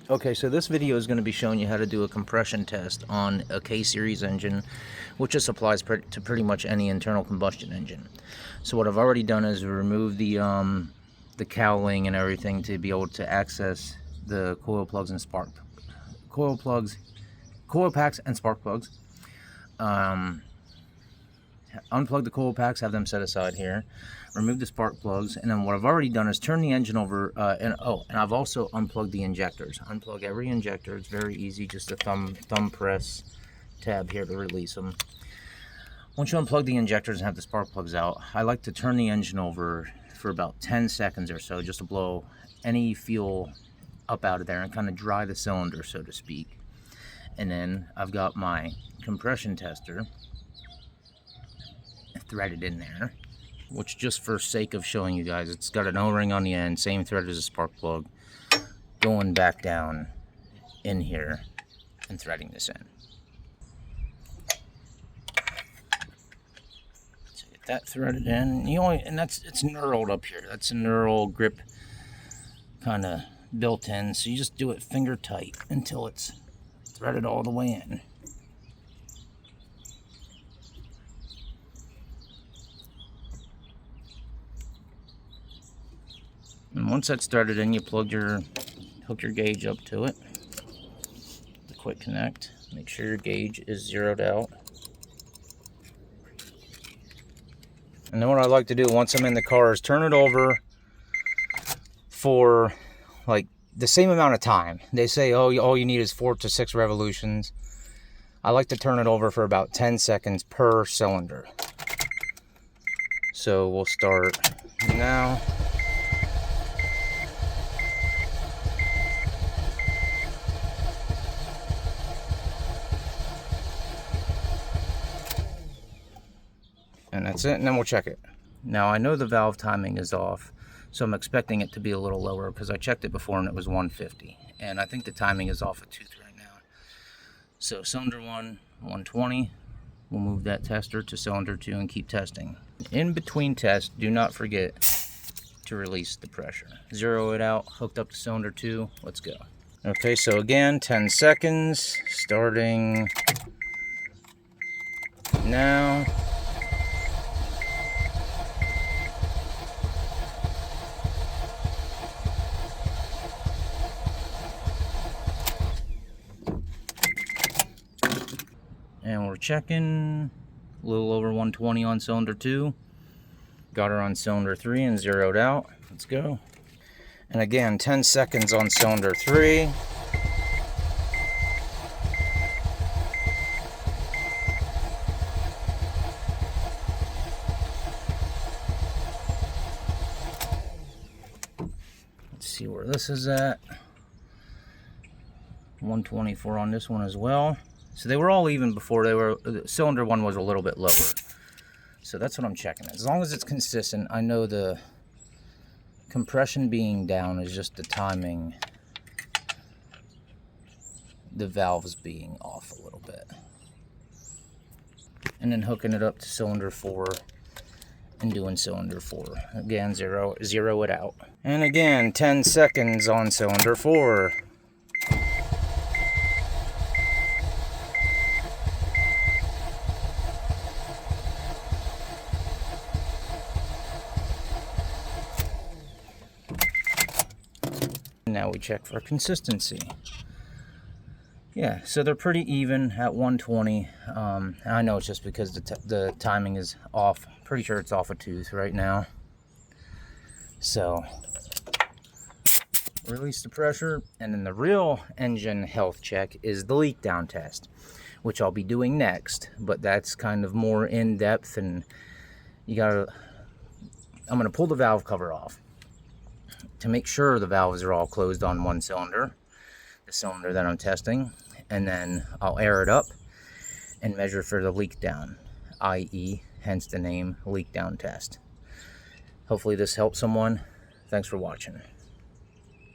Okay, so this video is going to be showing you how to do a compression test on a K-Series engine, which just applies to pretty much any internal combustion engine. So what I've already done is remove the cowling and everything to be able to access the coil packs and spark plugs. Unplug the coil packs, have them set aside here. Remove the spark plugs, and then what I've already done is turn the engine over, and I've also unplugged the injectors. Unplug every injector. It's very easy, just a thumb press tab here to release them. Once you unplug the injectors and have the spark plugs out, I like to turn the engine over for about 10 seconds or so, just to blow any fuel up out of there and kind of dry the cylinder, so to speak. And then I've got my compression tester threaded in there, which, just for sake of showing you guys, it's got an O-ring on the end, same thread as a spark plug, going back down in here and threading this in. So get that threaded in. It's knurled up here. That's a knurl grip kind of built in, so you just do it finger tight until it's threaded all the way in. And once that's started in, you hook your gauge up to it. The quick connect. Make sure your gauge is zeroed out. And then what I like to do once I'm in the car is turn it over for like the same amount of time. They say, oh, all you need is 4 to 6 revolutions. I like to turn it over for about 10 seconds per cylinder. So we'll start now. And that's it, and then we'll check it. Now I know the valve timing is off, so I'm expecting it to be a little lower because I checked it before and it was 150. And I think the timing is off a tooth right now. So cylinder 1, 120. We'll move that tester to cylinder 2 and keep testing. In between tests, do not forget to release the pressure. Zero it out, hooked up to cylinder 2, let's go. Okay, so again, 10 seconds, starting now. And we're checking, a little over 120 on cylinder 2. Got her on cylinder 3 and zeroed out. Let's go. And again, 10 seconds on cylinder 3. Let's see where this is at. 124 on this one as well. So they were all even before. Cylinder 1 was a little bit lower. So that's what I'm checking. As long as it's consistent, I know the compression being down is just the timing, the valves being off a little bit. And then hooking it up to cylinder 4 and doing cylinder 4. Again, zero it out. And again, 10 seconds on cylinder 4. Now we check for consistency. Yeah, so they're pretty even at 120. I know it's just because the timing is off. Pretty sure it's off a tooth right now. So release the pressure, and then the real engine health check is the leak down test, which I'll be doing next. But that's kind of more in depth, and I'm gonna pull the valve cover off to make sure the valves are all closed on one cylinder, the cylinder that I'm testing, and then I'll air it up and measure for the leak down, i.e., hence the name leak down test. Hopefully this helps someone. Thanks for watching.